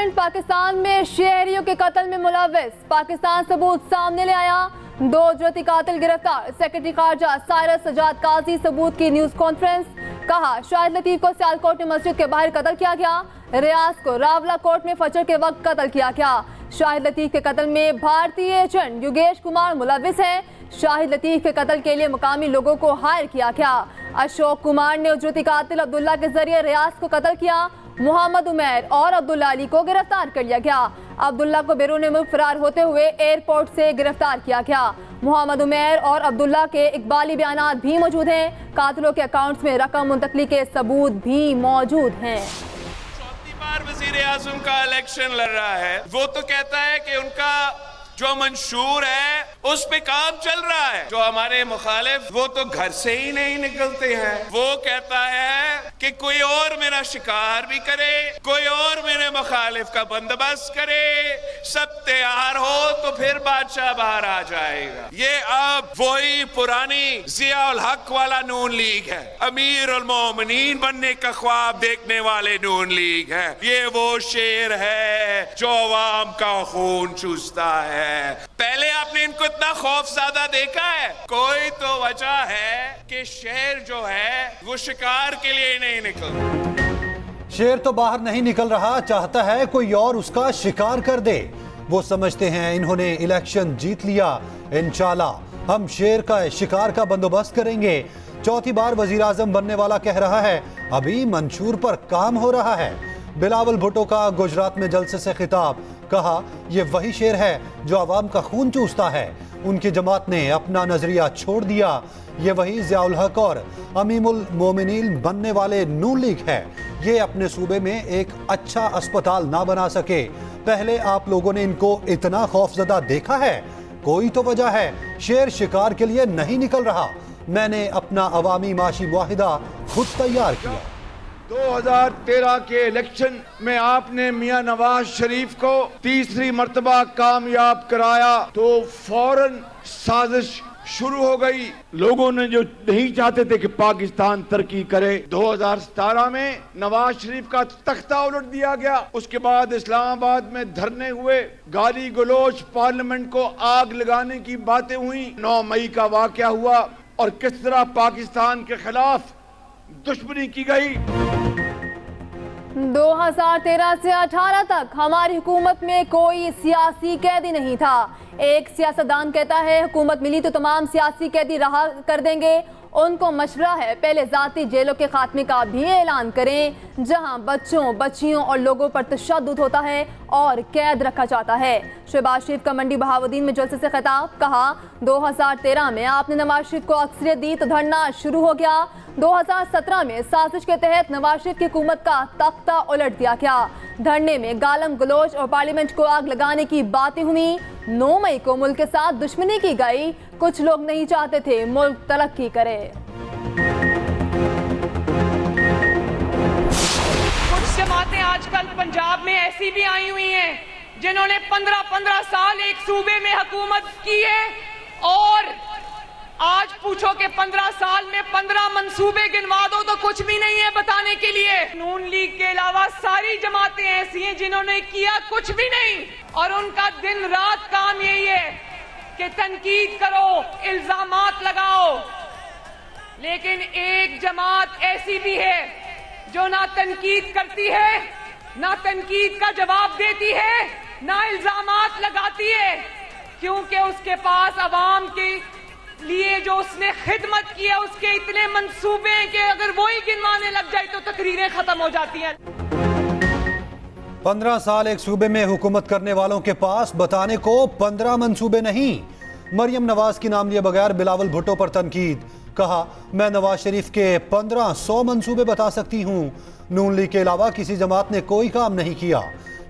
Agent Pakistan में शहरियों के कत्ल में मुलव्विस, पाकिस्तान सबूत सामने ले आया। 2 जुर्ती कातिल गिरफ्तार। सेक्रेटरी खारजा साइरस सजाद काजी सबूत की न्यूज कॉन्फ्रेंस। कहा शाहिद लतीफ को सियालकोट में मस्जिद के बाहर कत्ल किया गया। रियाज को रावला कोर्ट में फजर के वक्त कत्ल किया गया। शाहिद लतीफ के कत्ल में भारतीय एजेंट योगेश कुमार मुलव्विस है। शाहिद लतीफ के कत्ल के लिए मुकामी लोगों को हायर किया गया। अशोक कुमार ने उजरती कातिल अब्दुल्ला के जरिए रियाज को कत्ल किया। मोहम्मद उमैर और अब्दुल्ला अली को गिरफ्तार कर लिया गया। अब्दुल्ला को बैरून मुल्क फरार होते हुए एयरपोर्ट से गिरफ्तार किया गया। मोहम्मद उमैर और अब्दुल्ला के इकबाली बयानात भी मौजूद हैं। कातिलों के अकाउंट्स में रकम मुंतकली के सबूत भी मौजूद हैं। चौथी बार वजीर आजम का इलेक्शन लड़ रहा है। वो तो कहता है कि उनका जो मंशूर है उस पे काम चल रहा है। जो हमारे मुखालिफ वो तो घर से ही नहीं निकलते हैं। वो कहता है कि कोई और मेरा शिकार भी करे, कोई और मेरे मुखालिफ का बंदोबस्त करे, सब तैयार हो तो फिर बादशाह बाहर आ जाएगा। ये अब वही पुरानी जियाउल हक वाला नून लीग है। अमीर उल मोमिनीन बनने का ख्वाब देखने वाले नून लीग है। ये वो शेर है जो अवाम का खून चूसता है। पहले आपने इनको इतना खौफज़दा देखा है? कोई तो वजह है कि शेर जो है वो शिकार के लिए नहीं निकल। शेर तो बाहर नहीं निकल रहा, चाहता है कोई और उसका शिकार कर दे। वो समझते हैं इन्होंने इलेक्शन जीत लिया, इंशाल्लाह हम शेर का शिकार का बंदोबस्त करेंगे। चौथी बार वजीर आजम बनने वाला कह रहा है अभी मंशूर पर काम हो रहा है। बिलावल भुट्टो का गुजरात में जलसे से खिताब। कहा यह वही शेर है जो अवाम का खून चूसता है। उनकी जमात ने अपना नजरिया छोड़ दिया। ये वही जियाउल हक और अमीमुल मोमिनीन बनने वाले नून लीग है। ये अपने सूबे में एक अच्छा अस्पताल ना बना सके। पहले आप लोगों ने इनको इतना खौफजदा देखा है? कोई तो वजह है। शेर शिकार के लिए नहीं निकल रहा। मैंने अपना अवामी माशी मुआहिदा खुद तैयार किया। 2013 के इलेक्शन में आपने मियां नवाज शरीफ को तीसरी मर्तबा कामयाब कराया तो फौरन साजिश शुरू हो गई। लोगों ने जो नहीं चाहते थे कि पाकिस्तान तरक्की करे, 2017 में नवाज शरीफ का तख्ता उलट दिया गया। उसके बाद इस्लामाबाद में धरने हुए, गाली गलोच, पार्लियामेंट को आग लगाने की बातें हुई। 9 मई का वाकया हुआ और किस तरह पाकिस्तान के खिलाफ दुश्मनी की गई। 2013 से 18 तक हमारी हुकूमत में कोई सियासी कैदी नहीं था। एक सियासतदान कहता है हुकूमत मिली तो तमाम सियासी कैदी रहा कर देंगे। उनको मशवरा है पहले जाती जेलों के खात्मे का भी ऐलान करें, जहां बच्चों, बच्चियों और लोगों पर तशद्दुद होता है और कैद रखा जाता है। शहबाज शरीफ का मंडी बहाउद्दीन में जलसे से खिताब। कहा 2013 में आपने नवाज शरीफ को अक्सरियत दी तो धरना शुरू हो गया। 2017 में साजिश के तहत नवाज शरीफ की हुकूमत का तख्ता उलट दिया गया। धरने में गालम गलोच और पार्लियामेंट को आग लगाने की बातें हुई। 9 मई को मुल्क के साथ दुश्मनी की गई। कुछ लोग नहीं चाहते थे मुल्क तरक्की करे। कुछ जमातें आजकल पंजाब में ऐसी भी आई हुई हैं जिन्होंने 15-15 साल एक सूबे में हुकूमत की है और आज पूछो कि 15 साल में 15 मंसूबे गिनवा दो तो कुछ भी नहीं है बताने के लिए। नून लीग के अलावा सारी जमातें ऐसी हैं जिन्होंने किया कुछ भी नहीं और उनका दिन रात काम यही है कि तनकीद करो, इल्जामात लगाओ। लेकिन एक जमात ऐसी भी है जो ना तनकीद करती है, ना तनकीद का जवाब देती है, ना इल्जामात लगाती है, क्योंकि उसके पास अवाम के लिए जो उसने खिदमत की है उसके इतने मंसूबे हैं कि अगर वो ही गिनवाने लग जाए तो तकरीरें खत्म हो जाती हैं। 15 साल एक सूबे में हुकूमत करने वालों के पास बताने को 15 मंसूबे नहीं। मरियम नवाज की नाम लिए बगैर बिलावल भुट्टो पर तनकीद। कहा मैं नवाज शरीफ के 1500 मंसूबे बता सकती हूँ। नून लीग के अलावा किसी जमात ने कोई काम नहीं किया।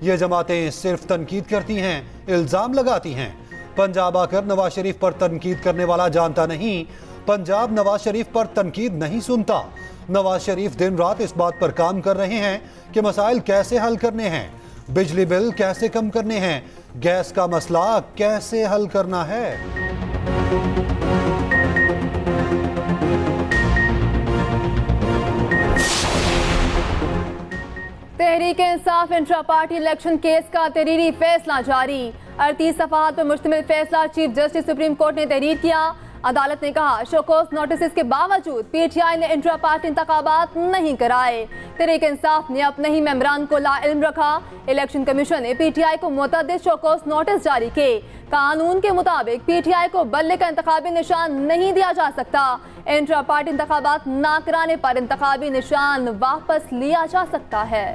ये जमातें सिर्फ तनकीद करती हैं, इल्जाम लगाती हैं। पंजाब आकर नवाज शरीफ पर तनकीद करने वाला जानता नहीं, पंजाब नवाज शरीफ पर तनकीद नहीं सुनता। नवाज शरीफ दिन रात इस बात पर काम कर रहे हैं कि मसाइल कैसे हल करने हैं, बिजली बिल कैसे कम करने हैं, गैस का मसला कैसे हल करना है। तहरीक Tehreek Insaf intra party election case का तहरीरी फैसला जारी। 38 सफाहात पर मुश्तमिल फैसला चीफ जस्टिस सुप्रीम कोर्ट ने तहरीर किया। अदालत ने कहा शोकॉज नोटिस के बावजूद पीटीआई ने इंट्रा पार्टी इंतखाबात नहीं कराए। तहरीक इंसाफ ने अपने ही मेंबरान को लाइल्म रखा। इलेक्शन कमीशन ने पीटीआई को मुतअद्दिद शोकॉज नोटिस जारी किए। कानून के मुताबिक पीटीआई को बल्ले का इंतखाबी निशान नहीं दिया जा सकता। इंट्रा पार्टी इंतखाबात ना कराने पर इंतखाबी निशान वापस लिया जा सकता है।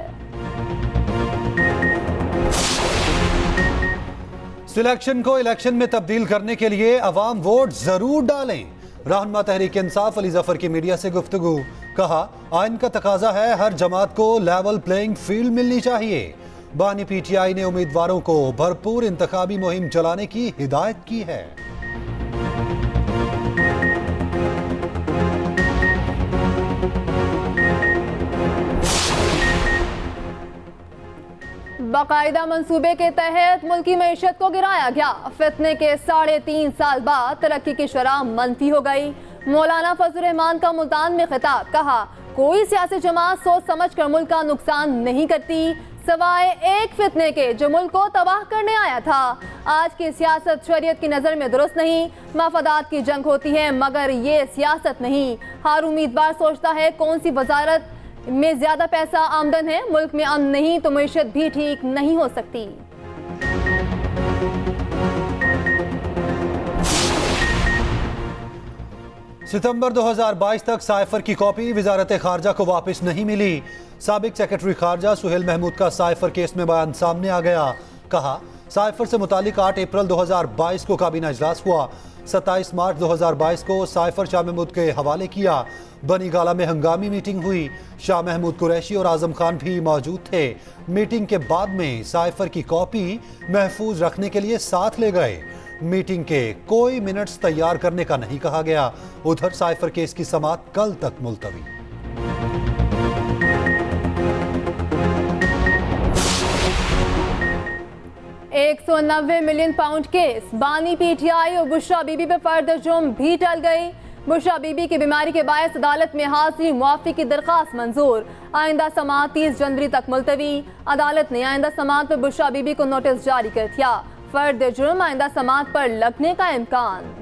सिलेक्शन को इलेक्शन में तब्दील करने के लिए अवाम वोट जरूर डालें। रहनुमा तहरीक इंसाफ अली जफर की मीडिया से गुफ्तगू। कहा आइन का तकाजा है हर जमात को लेवल प्लेइंग फील्ड मिलनी चाहिए। बानी पीटीआई ने उम्मीदवारों को भरपूर इंतखाबी मुहिम चलाने की हिदायत की है। बाकायदा मंसूबे के तहत मुल्की मईशत को गिराया गया। फितने के 3.5 साल बाद तरक्की की शरह मनफी हो गई। मौलाना फजल रहमान का मुल्तान में खिताब। कहा कोई सियासी जमात सोच समझ कर मुल्क का नुकसान नहीं करती सवाए एक फितने के जो मुल्क को तबाह करने आया था। आज की सियासत शरीयत की नज़र में दुरुस्त नहीं। मफादात की जंग होती है मगर ये सियासत नहीं। हर उम्मीदवार सोचता है कौन सी वजारत में ज्यादा पैसा आमदन है। मुल्क में अमन नहीं तो मईशत भी ठीक नहीं हो सकती। सितंबर 2022 तक साइफर की कॉपी वजारत खारजा को वापस नहीं मिली। साबिक सेक्रेटरी खारजा सुहेल महमूद का साइफर केस में बयान सामने आ गया। कहा साइफर से मुतालिक 8 अप्रैल 2022 को काबीना इजलास हुआ। 27 मार्च 2022 को साइफर शाह महमूद के हवाले किया। बनी गाला में हंगामी मीटिंग हुई। शाह महमूद कुरैशी और आजम खान भी मौजूद थे। मीटिंग के बाद में साइफर की कॉपी महफूज रखने के लिए साथ ले गए। मीटिंग के कोई मिनट्स तैयार करने का नहीं कहा गया। उधर साइफर केस की समाअत कल तक मुलतवी। £190 मिलियन केस। बानी पीटीआई और बुशरा बीबी पे फर्द जुर्म भी टल गई। बुशरा बीबी की बीमारी के बायस अदालत में हाजिरी मुआफी की दरखास्त मंजूर। आइंदा समाअत 30 जनवरी तक मुलतवी। अदालत ने आइंदा समाअत पर बुशरा बीबी को नोटिस जारी कर दिया। फर्द जुर्म आइंदा समाअत पर लगने का इम्कान।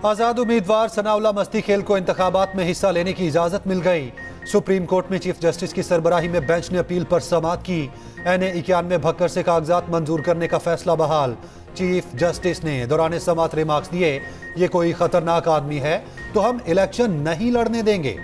आजाद उम्मीदवार सनाउल्लाह मस्ती खेल को इंतखाबात में हिस्सा लेने की इजाजत मिल गई। सुप्रीम कोर्ट में चीफ जस्टिस की सरबराही में बेंच ने अपील पर समाअत की। NA 91 भक्कर से कागजात मंजूर करने का फैसला बहाल। चीफ जस्टिस ने दौरान समाअत रिमार्क्स दिए ये कोई खतरनाक आदमी है तो हम इलेक्शन नहीं लड़ने देंगे।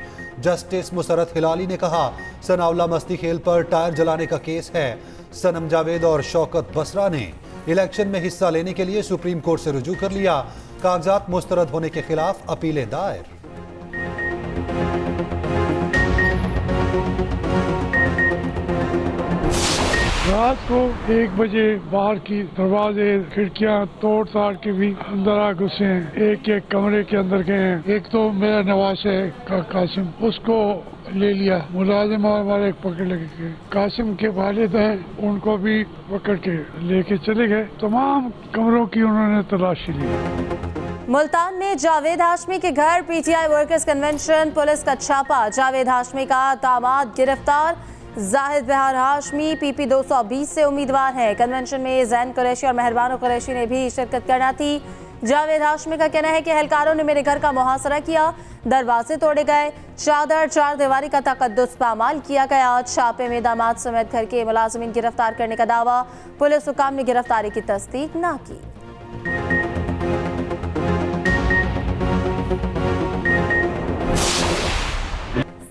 जस्टिस मुसरत हिलाली ने कहा सनाउल्लाह मस्ती खेल पर टायर जलाने का केस है। सनम जावेद और शौकत बसरा ने इलेक्शन में हिस्सा लेने के लिए सुप्रीम कोर्ट से रुजू कर लिया। कागजात मुस्तरद होने के खिलाफ अपीलें दायर। रात को 1 बजे बाहर की दरवाजे खिड़कियां तोड़ ताड़ के भी अंदर आ घुसे हैं। एक कमरे के अंदर गए हैं। एक तो मेरा नवाज है कासिम, उसको ले लिया। मुलाजिम हमारे पकड़ लगे। कासिम के वालिद हैं उनको भी पकड़ के लेके चले गए। तमाम कमरों की उन्होंने तलाशी ली। मुल्तान में जावेद हाशमी के घर पीटीआई वर्कर्स कन्वेंशन पुलिस का छापा। जावेद हाशमी का दामाद गिरफ्तार। जाहिद बहार हाशमी PP 220 से उम्मीदवार हैं। कन्वेंशन में जैन कुरैशी और मेहरबान कुरैशी ने भी शिरकत करना थी। जावेद हाशमी का कहना है कि एहलकारों ने मेरे घर का मुहासरा किया, दरवाजे तोड़े गए, चादर चार दीवारी का तकद्दुस पामाल किया गया। छापे में दामाद समेत घर के मुलाजिमीन गिरफ्तार करने का दावा। पुलिस हुकाम ने गिरफ्तारी की तस्दीक ना की।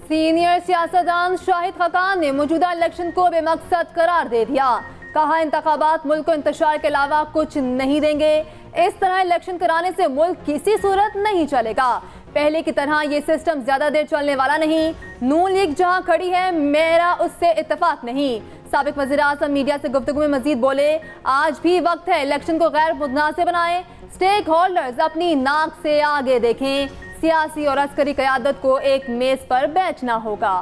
सीनियर सियासतदान शाहिद खकान ने मौजूदा इलेक्शन को बेमकसद करार दे दिया। कहा इंतखाबात मुल्क को इंतशार के अलावा कुछ नहीं देंगे। इस तरह इलेक्शन कराने से मुल्क किसी सूरत नहीं चलेगा। पहले की तरह ये सिस्टम ज्यादा देर चलने वाला नहीं। नून लीग जहां खड़ी है मेरा उससे इत्तेफाक नहीं। साबिक वज़ीर आज़म मीडिया से गुफ्तगू में मजीद बोले आज भी वक्त है इलेक्शन को गैर मुतनासिब बनाएं। स्टेक होल्डर्स अपनी नाक से आगे देखें। सियासी और अस्करी क़यादत को एक मेज पर बैठना होगा।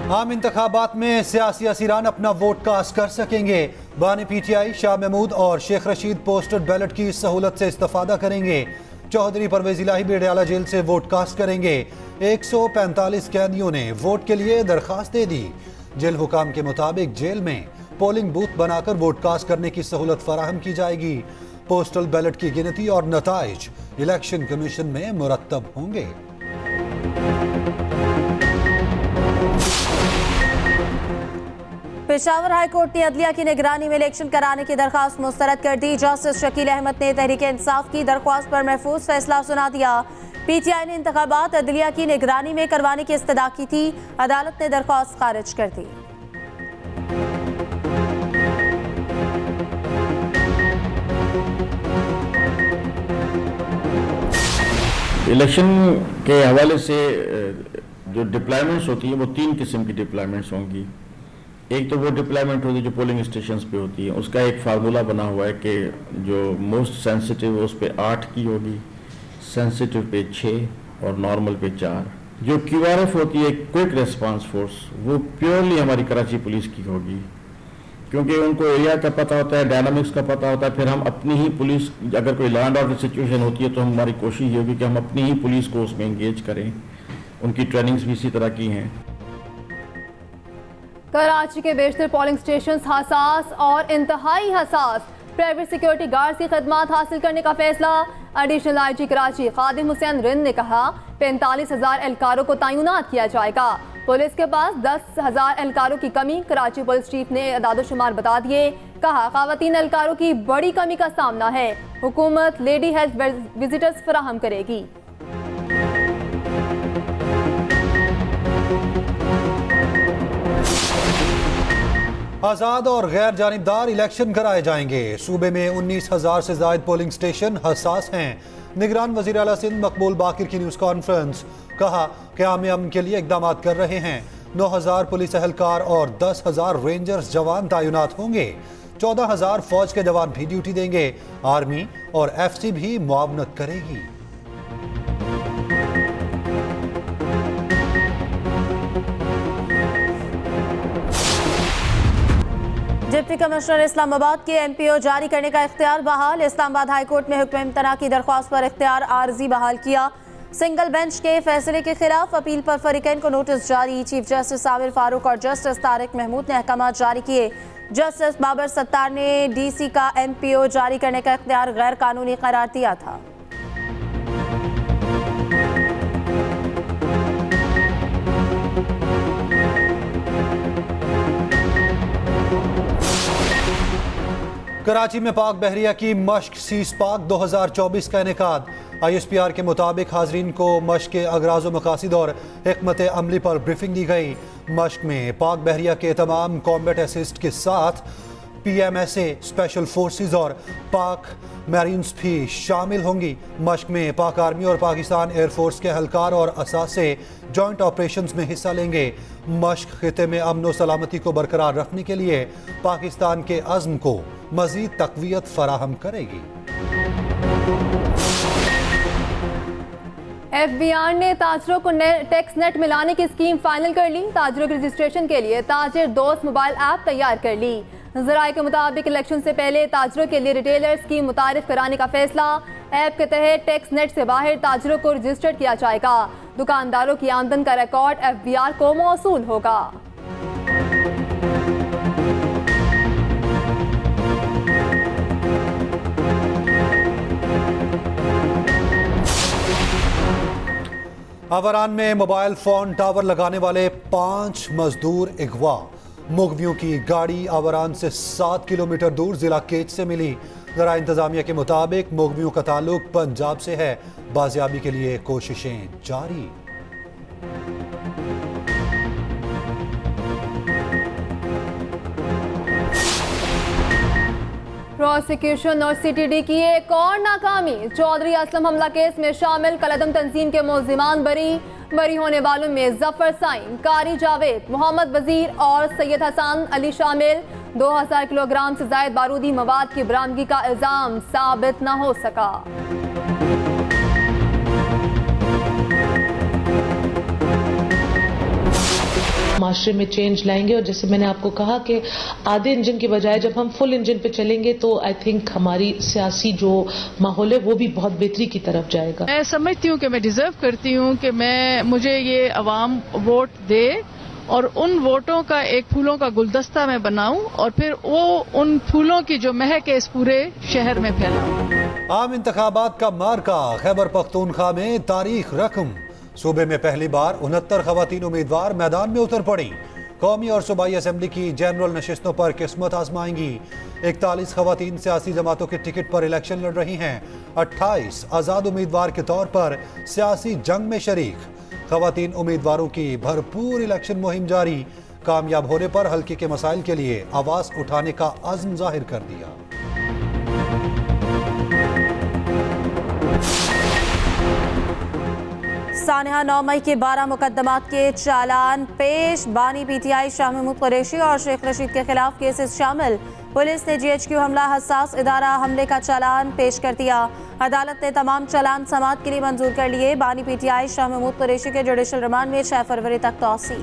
आम इंतखाबात में सियासी असीरान अपना वोट कास्ट कर सकेंगे। बानी PTI शाह महमूद और शेख रशीद पोस्टल बैलेट की सहूलत से इस्तेफादा करेंगे। चौधरी परवेज इलाही भी अडयाला जेल से वोट कास्ट करेंगे। 145 कैदियों ने वोट के लिए दरखास्त दे दी। जेल हुकाम के मुताबिक जेल में पोलिंग बूथ बनाकर वोट कास्ट करने की सहूलत फराहम की जाएगी। पोस्टल बैलेट की गिनती और नताइज इलेक्शन कमीशन में मुरतब होंगे। पेशावर हाई कोर्ट ने अदलिया की निगरानी में इलेक्शन कराने की दरख्वास्त मुस्तरद कर दी। जस्टिस शकील अहमद ने तहरीक इंसाफ की दरख्वास्त पर महफूज फैसला सुना दिया। PTI ने इंतखाबात अदलिया की निगरानी में करवाने की इस्तदा की थी। अदालत ने दरख्वास्त खारिज कर दी। इलेक्शन के हवाले से जो डिप्लॉयमेंट्स होती है वो 3 किस्म की डिप्लॉयमेंट्स होंगी। एक तो वो डिप्लॉयमेंट होती है जो पोलिंग स्टेशंस पे होती है, उसका एक फार्मूला बना हुआ है कि जो मोस्ट सेंसिटिव है उस पे 8 की होगी, सेंसिटिव पे 6 और नॉर्मल पे 4। जो QRF होती है क्विक रेस्पॉन्स फोर्स, वो प्योरली हमारी कराची पुलिस की होगी, क्योंकि उनको एरिया का पता होता है, डायनामिक्स का पता होता है। फिर हम अपनी ही पुलिस, अगर कोई लॉ एंड ऑर्डर सिचुएशन होती है तो हमारी कोशिश ये होगी कि हम अपनी ही पुलिस को उसमें इंगेज करें। उनकी ट्रेनिंग्स भी इसी तरह की हैं। कराची के बेशतर पोलिंग स्टेशन हसास और इंतहाई हसास प्राइवेट सिक्योरिटी गार्ड्स की खदमात हासिल करने का फैसला। एडिशनल IG कराची खादिम हुसैन रिंद ने कहा 45,000 एहलकारों को तैनात किया जाएगा। पुलिस के पास 10,000 एहलकारों की कमी। कराची पुलिस चीफ ने अदादोशुमार बता दिए। कहा खवातीन एहलकारों की बड़ी कमी का सामना है। हुकूमत लेडी हेल्थ विजिटर्स फराहम करेगी। आजाद और गैर जानिबदार इलेक्शन कराए जाएंगे। सूबे में 19,000 से ज्यादा पोलिंग स्टेशन हसास हैं। निगरान वजीर आला सिंध मकबूल बाकिर की न्यूज कॉन्फ्रेंस। कहा क़याम अमन के लिए इकदाम कर रहे हैं। 9,000 पुलिस एहलकार और 10,000 रेंजर्स जवान तैनात होंगे। 14,000 फौज के जवान भी ड्यूटी देंगे। आर्मी और FC भी मुआवनत करेगी। डिप्टी कमिश्नर इस्लामाबाद के MPO जारी करने का इख्तियार बहाल। इस्लामाबाद हाई कोर्ट में हुक्म इम्तना की दरख्वास्त पर इख्तियार आर्जी बहाल किया। सिंगल बेंच के फैसले के खिलाफ अपील पर फरीकैन को नोटिस जारी। चीफ जस्टिस आमिर फारूक और जस्टिस तारिक महमूद ने अहकाम जारी किए। जस्टिस बाबर सत्तार ने DC का MPO जारी करने का इख्तियार गैर कानूनी करार दिया था। कराची में पाक बहरिया की मश्क सीज पाक 2024 का इनेकाद। ISPR के मुताबिक हाजरीन को मश्क के अगराज़ मकासिद और हिकमत अमली पर ब्रीफिंग दी गई। मश्क में पाक बहरिया के तमाम कॉम्बैट असिस्ट के साथ PMSA, स्पेशल फोर्सेस और पाक मैरीन्स भी शामिल होंगी। मश्क में पाक आर्मी और पाकिस्तान एयरफोर्स के एहलकार और असासे जॉइंट ऑपरेशंस में हिस्सा लेंगे। मश्क खिते में अमन और सलामती को बरकरार रखने के लिए पाकिस्तान के अज़्म को मज़ीद तक़वियत फराहम करेगी। FBR ने ताजरों को टैक्स नेट मिलाने की स्कीम फाइनल कर ली। ताजरों के रजिस्ट्रेशन के लिए ताजिर दोस्त मोबाइल ऐप तैयार कर ली। ज़राए के मुताबिक इलेक्शन से पहले ताजरों के लिए रिटेलर स्कीम मुतारिफ कराने का फैसला। ऐप के तहत टैक्स नेट से बाहर ताजरों को रजिस्टर किया जाएगा। दुकानदारों की आमदन का रिकॉर्ड FBR को मौसूल होगा। आवारान में मोबाइल फोन टावर लगाने वाले 5 मजदूर अगवा। मुगवियों की गाड़ी आवारान से 7 किलोमीटर दूर जिला केच से मिली। ज़रा इंतजामिया के मुताबिक मुगवियों का ताल्लुक पंजाब से है। बाजियाबी के लिए कोशिशें जारी। प्रोसिक्यूशन और CTD की एक और नाकामी। चौधरी असलम हमला केस में शामिल कलदम तंजीम के मुल्जिमान बरी होने वालों में जफर साइन, कारी जावेद, मोहम्मद वजीर और सैयद हसन अली शामिल। 2000 किलोग्राम से ज्यादा बारूदी मवाद की बरामदगी का इल्जाम साबित न हो सका। माशरे में चेंज लाएंगे और जैसे मैंने आपको कहा कि आधे इंजन की बजाय जब हम फुल इंजन पे चलेंगे तो आई थिंक हमारी सियासी जो माहौल है वो भी बहुत बेहतरी की तरफ जाएगा। मैं समझती हूँ कि मैं डिजर्व करती हूँ कि मुझे ये अवाम वोट दे और उन वोटों का एक फूलों का गुलदस्ता मैं बनाऊं और फिर वो उन फूलों की जो महक है इस पूरे शहर में फैलाऊं। आम इंतखाबात का मार्का खैबर पख्तूनख्वा में तारीख रकम। सूबे में पहली बार 69 खवातीन उम्मीदवार मैदान में उतर पड़ी। कौमी और सूबाई असेंबली की जनरल नशिस्तों पर किस्मत आजमाएंगी। 41 खवातीन सियासी जमातों के टिकट पर इलेक्शन लड़ रही हैं। 28 आजाद उम्मीदवार के तौर पर सियासी जंग में शरीक। खवातीन उम्मीदवारों की भरपूर इलेक्शन मुहिम जारी। कामयाब होने पर हल्के के मसाइल के लिए आवाज उठाने का अज़्म जाहिर कर दिया। सानिहा 9 मई के 12 मुकदमात के चालान पेश। बानी पीटीआई शाह महमूद कुरैशी और शेख रशीद के खिलाफ केसेस शामिल। पुलिस ने जीएचक्यू हमला हसास इदारा हमले का चालान पेश कर दिया। अदालत ने तमाम चालान समाअत के लिए मंजूर कर लिए। बानी पीटीआई शाह महमूद कुरैशी के जुडिशल रिमांड में 6 फरवरी तक तौसी।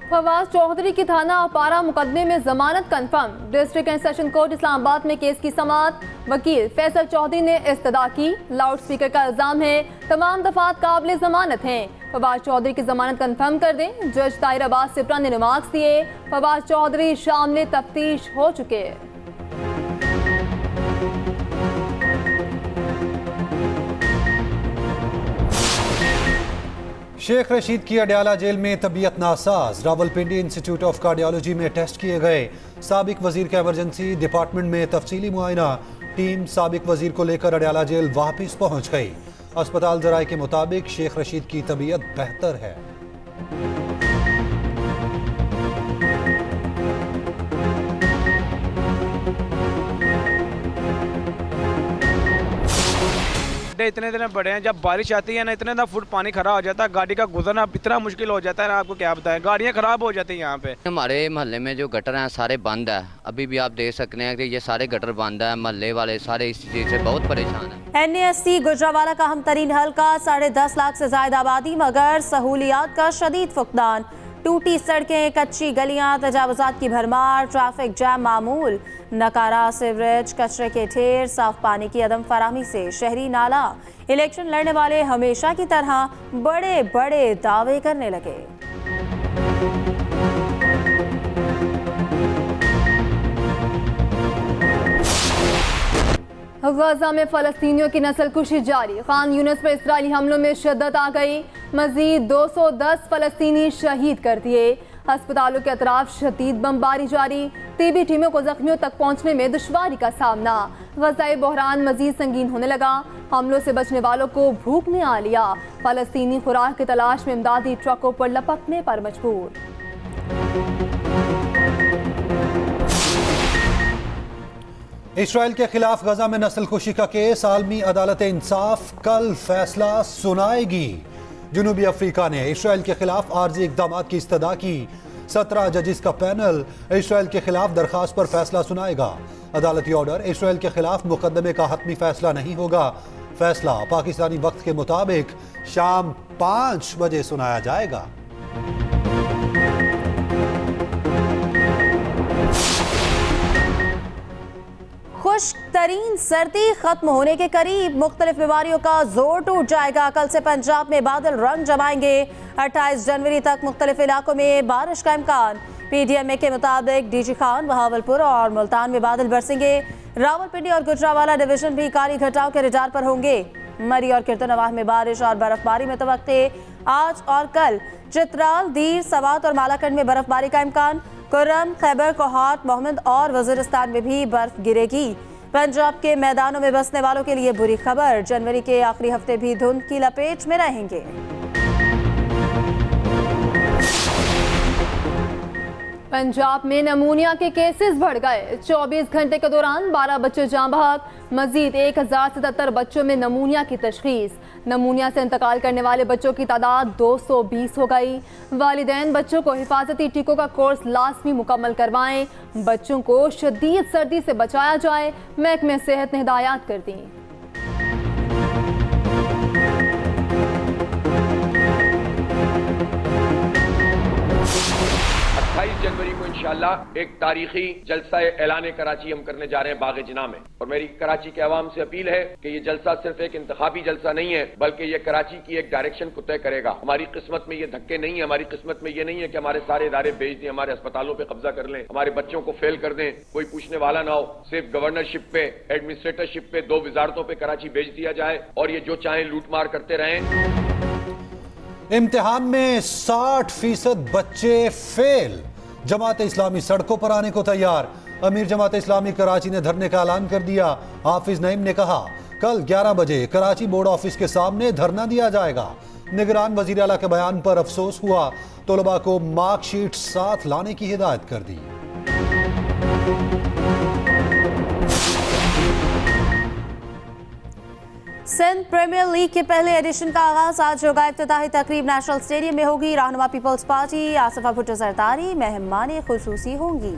फवाद चौधरी की थाना अपारा मुकदमे में जमानत confirm. District and session court Islamabad में केस की समाअत। वकील फैसल चौधरी ने इस्तदा की। लाउड स्पीकर का इल्जाम है तमाम दफात काबिल जमानत हैं। फवाद चौधरी की जमानत कंफर्म कर दें। जज ताहिर अब्बास सिप्रा ने रिमार्क्स दिए। फवाद चौधरी शामिल तफ्तीश हो चुके। शेख रशीद की अडयाला जेल में तबीयत NASA's. Rawalpindi institute of cardiology में टेस्ट किए गए। साबिक वजीर का इमरजेंसी डिपार्टमेंट में तफसीली मुआयना। टीम साबिक वजीर को लेकर अडयाला जेल वापस पहुंच गई। अस्पताल जराये के मुताबिक शेख रशीद की तबीयत बेहतर है। इतने इतने बड़े हैं, जब बारिश आती है ना इतने फुट पानी खड़ा हो जाता है, गाड़ी का गुजरना इतना मुश्किल हो जाता है ना, आपको क्या बताएं, गाड़ियाँ खराब हो जाती हैं यहाँ पे। हमारे मोहल्ले में जो गटर हैं सारे बंद है। अभी भी आप देख सकते हैं कि ये सारे गटर बंद है। मोहल्ले वाले सारे इस चीज़ से बहुत परेशान हैं। NASC गुजरावाला का अहम तरीन हल्का। 10.5 लाख से ज्यादा आबादी मगर सहूलियात का शदीद फुकदान। टूटी सड़कें, कच्ची गलियां, तजावुजात की भरमार, ट्रैफिक जैम मामूल। नकारा, सीवरेज, कचरे के ढेर, साफ पानी की अदम फराहमी से शहरी नाला। इलेक्शन लड़ने वाले हमेशा की तरह बड़े बड़े दावे करने लगे। गजा में फलस्तीनियों की नस्लकुशी जारी। खान यूनिस पर इस्राएली हमलों में शिद्दत आ गई। मजीद 210 फलस्तीनी शहीद कर दिए। अस्पतालों के अतराफ शदीद बमबारी जारी। टीबी टीमों को जख्मियों तक पहुंचने में दुश्वारी का सामना। गजाई बहरान मजीद संगीन होने लगा। हमलों से बचने वालों को भूख ने आ लिया। फलस्तीनी खुराक की तलाश में इमदादी ट्रकों पर लपकने पर मजबूर। इसराइल के खिलाफ गजा में नस्लकुशी का केस। आलमी अदालत इंसाफ कल फैसला सुनाएगी। जनूबी अफ्रीका ने इसराइल के खिलाफ आर्जी इकदाम की इस्तदा की। 17 जजिस का पैनल इसराइल के खिलाफ दरखास्त पर फैसला सुनाएगा। अदालती ऑर्डर इसराइल के खिलाफ मुकदमे का हतमी फैसला नहीं होगा। फैसला पाकिस्तानी वक्त के मुताबिक शाम 5 बजे सुनाया जाएगा। खुश्क तरीन सर्दी खत्म होने के करीब। मुख्तलिफ बीमारियों का जोर टूट जाएगा। कल से पंजाब में बादल रंग जमाएंगे। 28 जनवरी तक मुख्तलिफ इलाकों में बारिश का इम्कान। PDMA के मुताबिक डीजी खान, बहावलपुर और मुल्तान में बादल बरसेंगे। रावलपिंडी और गुजरावाला डिवीजन भी काली घटाव के रडार पर होंगे। मरी और कीर्तनवाह में बारिश और बर्फबारी में तवक्के। आज और कल चित्राल, दीर, सवात और मालाकंड में बर्फबारी का इम्कान। कुर्रम, खैबर, कोहाट, मोहम्मद और वजीरिस्तान में भी बर्फ गिरेगी। पंजाब के मैदानों में बसने वालों के लिए बुरी खबर। जनवरी के आखिरी हफ्ते भी धुंध की लपेट में रहेंगे। पंजाब में नमूनिया के केसेस बढ़ गए। 24 घंटे के दौरान 12 बच्चे जान बहक। मजीद 1077 बच्चों में नमूनिया की तशखीस। नमूनिया से इंतकाल करने वाले बच्चों की तादाद 220 हो गई। वालिदैन बच्चों को हिफाजती टीकों का कोर्स लाजमी मुकम्मल करवाएं। बच्चों को शदीद सर्दी से बचाया जाए, महकमे सेहत ने हिदायत कर दी। 28 जनवरी को इंशाअल्लाह एक तारीखी जलसा ऐलान कराची हम करने जा रहे हैं बाग जिना में। और मेरी कराची के अवाम से अपील है कि ये जलसा सिर्फ एक इंतखाबी जलसा नहीं है, बल्कि ये कराची की एक डायरेक्शन को तय करेगा। हमारी किस्मत में ये धक्के नहीं है, हमारी किस्मत में ये नहीं है कि हमारे सारे इदारे बेच दें, हमारे अस्पतालों पे कब्जा कर लें, हमारे बच्चों को फेल कर दें, कोई पूछने वाला ना हो। सिर्फ गवर्नरशिप पे, एडमिनिस्ट्रेटरशिप पे, 2 वजारतों पे कराची बेच दिया जाए और ये जो चाहे लूटमार करते रहें। इम्तिहान में 60% बच्चे फेल। जमात इस्लामी सड़कों पर आने को तैयार। अमीर जमात इस्लामी कराची ने धरने का ऐलान कर दिया। हाफिज नईम ने कहा कल 11 बजे कराची बोर्ड ऑफिस के सामने धरना दिया जाएगा। निगरान वजीर आला के बयान पर अफसोस हुआ। तलबा को मार्कशीट साथ लाने की हिदायत कर दी। सिंध प्रीमियर लीग के पहले एडिशन का आगाज आज होगा। इफ्तिताही तकरीब नेशनल स्टेडियम में होगी। रहनुमा पीपल्स पार्टी आसिफा भुट्टो जरदारी मेहमान खुसूसी होंगी।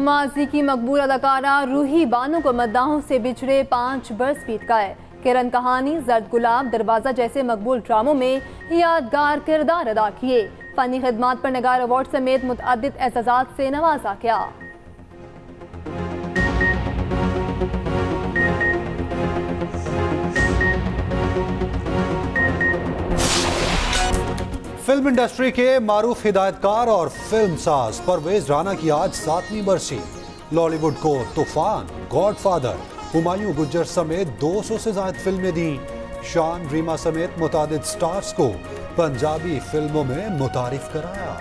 माजी की मकबूल अदाकारा रूही बानो को मद्दाहों से बिछड़े 5 बरस बीत गए। किरण कहानी, जर्द गुलाब, दरवाजा जैसे मकबूल ड्रामों में यादगार किरदार अदा किए। फनी खिदमात पर नगार अवार्ड समेत मुतअद्दिद एजाज़ात से नवाजा गया। फिल्म इंडस्ट्री के मारूफ हिदायतकार और फिल्म साज परवेज राना की आज 7वीं बरसी। लॉलीवुड को तूफान, गॉडफादर, हुमायूं गुज्जर समेत 200 से ज्यादा फिल्में दी। शान, रीमा समेत मुतादिद स्टार्स को पंजाबी फिल्मों में मुतारिफ कराया।